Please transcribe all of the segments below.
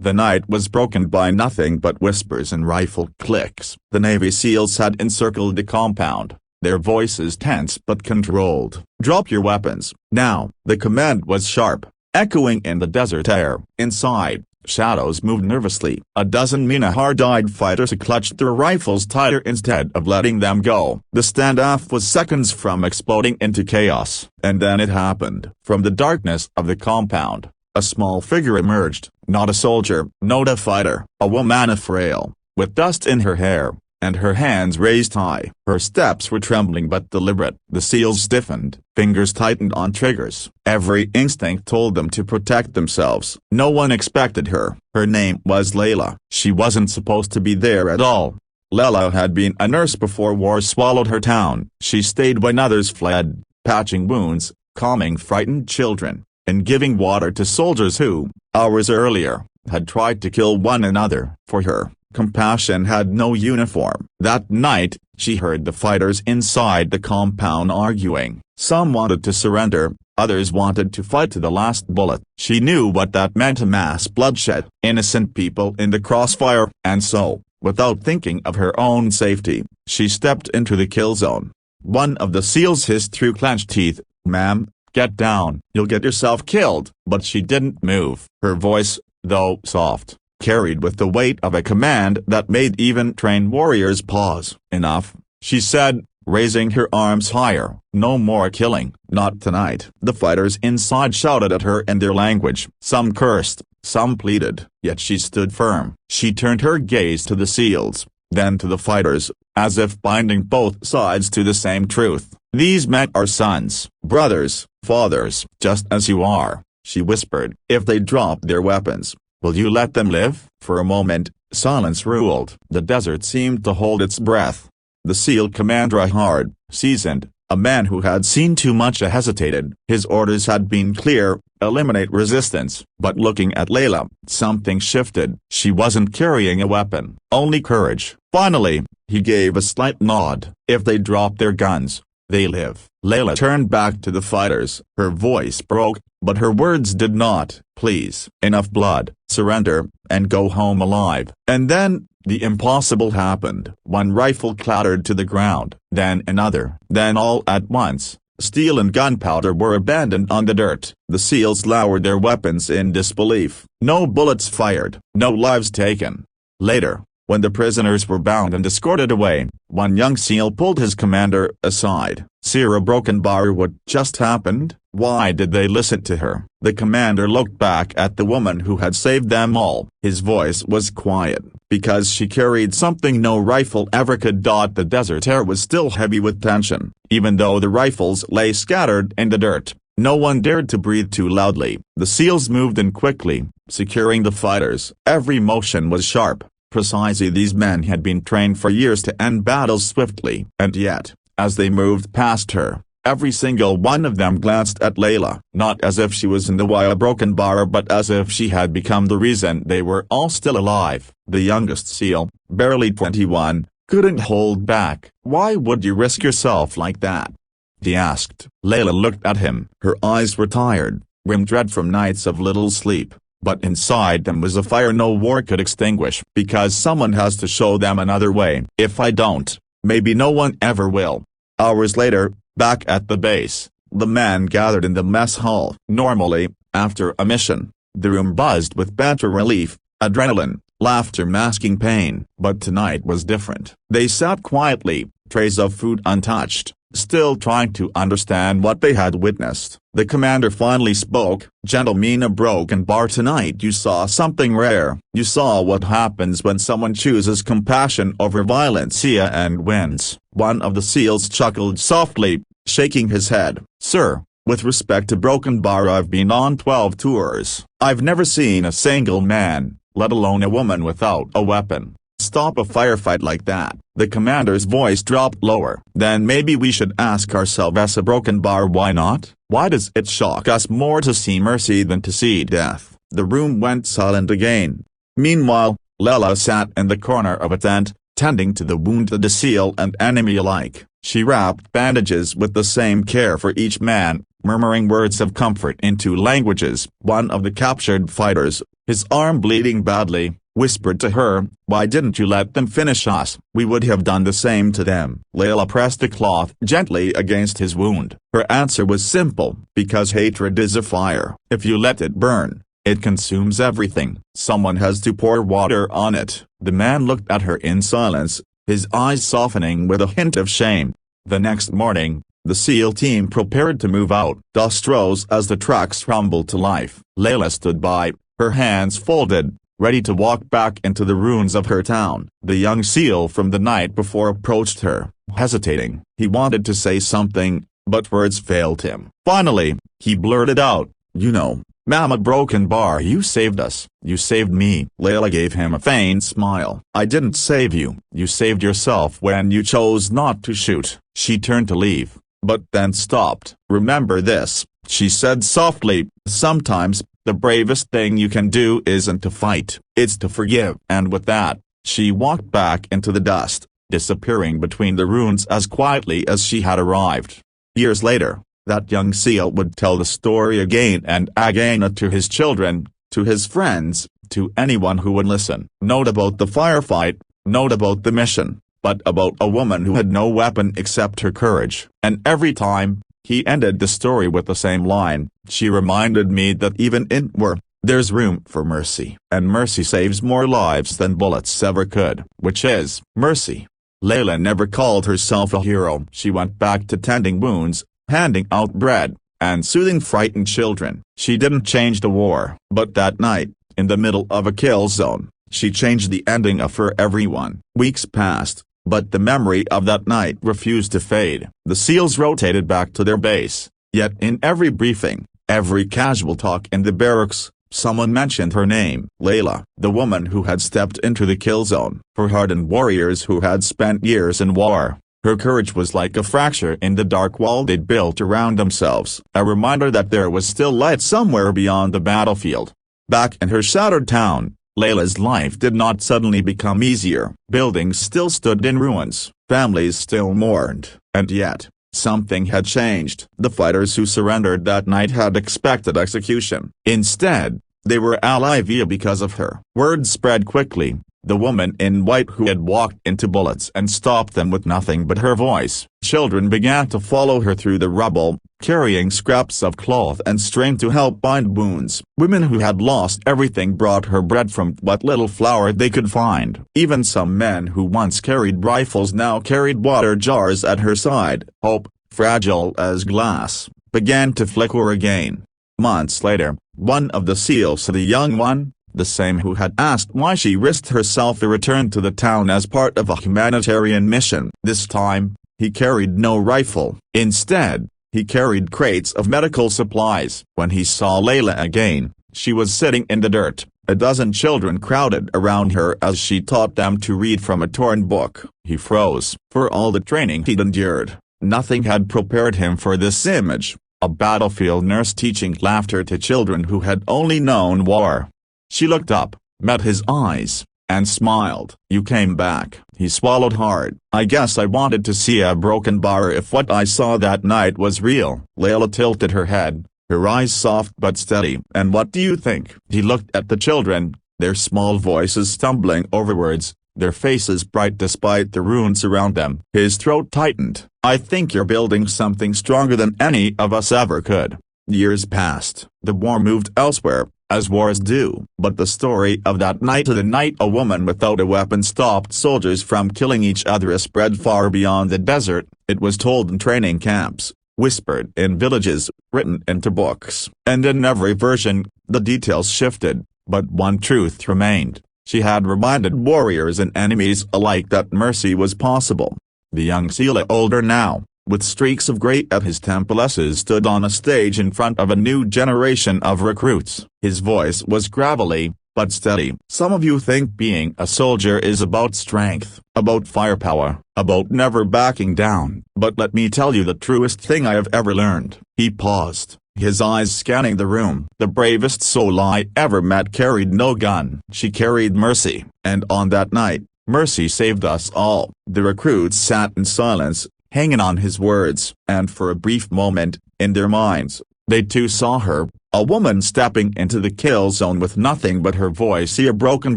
The night was broken by nothing but whispers and rifle clicks. The Navy SEALs had encircled the compound, their voices tense but controlled. "Drop your weapons, now!" The command was sharp, echoing in the desert air. Inside, shadows moved nervously. A dozen hard-eyed fighters clutched their rifles tighter instead of letting them go. The standoff was seconds from exploding into chaos. And then it happened. From the darkness of the compound, a small figure emerged, not a soldier, not a fighter, a woman frail, with dust in her hair, and her hands raised high. Her steps were trembling but deliberate. The SEALs stiffened, fingers tightened on triggers. Every instinct told them to protect themselves. No one expected her. Her name was Layla. She wasn't supposed to be there at all. Layla had been a nurse before war swallowed her town. She stayed when others fled, patching wounds, calming frightened children, and giving water to soldiers who, hours earlier, had tried to kill one another. For her, compassion had no uniform. That night, she heard the fighters inside the compound arguing. Some wanted to surrender, others wanted to fight to the last bullet. She knew what that meant: a mass bloodshed, innocent people in the crossfire, and so, without thinking of her own safety, she stepped into the kill zone. One of the SEALs hissed through clenched teeth, "Ma'am, get down, you'll get yourself killed." But she didn't move. Her voice, though soft, carried with the weight of a command that made even trained warriors pause. "Enough," she said, raising her arms higher. "No more killing, not tonight." The fighters inside shouted at her in their language. Some cursed, some pleaded, yet she stood firm. She turned her gaze to the SEALs, then to the fighters, as if binding both sides to the same truth. "These men are sons, brothers, fathers, just as you are," she whispered. "If they drop their weapons, will you let them live?" For a moment, silence ruled. The desert seemed to hold its breath. The SEAL commander, a hard, seasoned, a man who had seen too much, hesitated. His orders had been clear: eliminate resistance. But looking at Layla, something shifted. She wasn't carrying a weapon, only courage. Finally, he gave a slight nod. "If they drop their guns, they live." Layla turned back to the fighters. Her voice broke, but her words did not. "Please, enough blood, surrender, and go home alive." And then, the impossible happened. One rifle clattered to the ground, then another. Then all at once, steel and gunpowder were abandoned on the dirt. The SEALs lowered their weapons in disbelief. No bullets fired, no lives taken. Later, when the prisoners were bound and escorted away, one young SEAL pulled his commander aside. "Sarah Brokenbauer, what just happened? Why did they listen to her?" The commander looked back at the woman who had saved them all. His voice was quiet. "Because she carried something no rifle ever could." The desert air was still heavy with tension. Even though the rifles lay scattered in the dirt, no one dared to breathe too loudly. The SEALs moved in quickly, securing the fighters. Every motion was sharp, precise. These men had been trained for years to end battles swiftly. And yet, as they moved past her, every single one of them glanced at Layla, not as if she was in the wild Brokenbauer, but as if she had become the reason they were all still alive. The youngest SEAL, barely 21, couldn't hold back. "Why would you risk yourself like that?" he asked. Layla looked at him. Her eyes were tired, rimmed red from nights of little sleep, but inside them was a fire no war could extinguish. "Because someone has to show them another way. If I don't, maybe no one ever will." Hours later, back at the base, the men gathered in the mess hall. Normally, after a mission, the room buzzed with banter, relief, adrenaline, laughter masking pain. But tonight was different. They sat quietly, trays of food untouched, still trying to understand what they had witnessed. The commander finally spoke. "Gentleman Brokenbauer, tonight you saw something rare. You saw what happens when someone chooses compassion over violence and wins." One of the SEALs chuckled softly, shaking his head. "Sir, with respect to Brokenbauer, I've been on 12 tours. I've never seen a single man, let alone a woman, without a weapon, stop a firefight like that." The commander's voice dropped lower. "Then maybe we should ask ourselves, Brokenbauer, why not? Why does it shock us more to see mercy than to see death?" The room went silent again. Meanwhile, Layla sat in the corner of a tent, tending to the wounded SEAL and enemy alike. She wrapped bandages with the same care for each man, murmuring words of comfort in 2 languages. One of the captured fighters, his arm bleeding badly, whispered to her, "Why didn't you let them finish us? We would have done the same to them." Layla pressed the cloth gently against his wound. Her answer was simple, "Because hatred is a fire. If you let it burn, it consumes everything. Someone has to pour water on it." The man looked at her in silence, his eyes softening with a hint of shame. The next morning, the SEAL team prepared to move out. Dust rose as the trucks rumbled to life. Layla stood by, her hands folded, ready to walk back into the ruins of her town. The young SEAL from the night before approached her, hesitating. He wanted to say something, but words failed him. Finally, he blurted out, "You know, Mama Broken Bar, you saved us. You saved me." Layla gave him a faint smile. "I didn't save you. You saved yourself when you chose not to shoot." She turned to leave, but then stopped. "Remember this," she said softly, "sometimes, the bravest thing you can do isn't to fight, it's to forgive." And with that, she walked back into the dust, disappearing between the ruins as quietly as she had arrived. Years later, that young SEAL would tell the story again and again to his children, to his friends, to anyone who would listen. Not about the firefight, not about the mission, but about a woman who had no weapon except her courage. And every time, he ended the story with the same line, "She reminded me that even in war, there's room for mercy. And mercy saves more lives than bullets ever could." Which is, mercy. Layla never called herself a hero. She went back to tending wounds, handing out bread, and soothing frightened children. She didn't change the war. But that night, in the middle of a kill zone, she changed the ending of for everyone. Weeks passed, but the memory of that night refused to fade. The SEALs rotated back to their base, yet in every briefing, every casual talk in the barracks, someone mentioned her name. Layla, the woman who had stepped into the kill zone. For hardened warriors who had spent years in war, her courage was like a fracture in the dark wall they'd built around themselves. A reminder that there was still light somewhere beyond the battlefield. Back in her shattered town, Layla's life did not suddenly become easier. Buildings still stood in ruins, families still mourned, and yet, something had changed. The fighters who surrendered that night had expected execution. Instead, they were alive because of her. Word spread quickly. The woman in white who had walked into bullets and stopped them with nothing but her voice. Children began to follow her through the rubble, carrying scraps of cloth and string to help bind wounds. Women who had lost everything brought her bread from what little flour they could find. Even some men who once carried rifles now carried water jars at her side. Hope, fragile as glass, began to flicker again. Months later, one of the SEALs, the young one, the same who had asked why she risked herself, returned to the town as part of a humanitarian mission. This time, he carried no rifle. Instead, he carried crates of medical supplies. When he saw Layla again, she was sitting in the dirt. A dozen children crowded around her as she taught them to read from a torn book. He froze. For all the training he'd endured, nothing had prepared him for this image. A battlefield nurse teaching laughter to children who had only known war. She looked up, met his eyes, and smiled. "You came back." He swallowed hard. "I guess I wanted to see a broken bar if what I saw that night was real." Layla tilted her head, her eyes soft but steady. "And what do you think?" He looked at the children, their small voices stumbling over words, their faces bright despite the ruins around them. His throat tightened. "I think you're building something stronger than any of us ever could." Years passed. The war moved elsewhere, as wars do. But the story of that night, the night a woman without a weapon stopped soldiers from killing each other, spread far beyond the desert. It was told in training camps, whispered in villages, written into books. And in every version, the details shifted, but one truth remained. She had reminded warriors and enemies alike that mercy was possible. The young SEAL, older now, with streaks of gray at his temples, stood on a stage in front of a new generation of recruits. His voice was gravelly, but steady. "Some of you think being a soldier is about strength, about firepower, about never backing down. But let me tell you the truest thing I have ever learned." He paused, his eyes scanning the room. "The bravest soul I ever met carried no gun. She carried mercy, and on that night, mercy saved us all." The recruits sat in silence, hanging on his words. And for a brief moment, in their minds, they too saw her, a woman stepping into the kill zone with nothing but her voice, a broken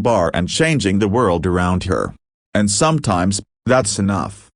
bar, and changing the world around her. And sometimes, that's enough.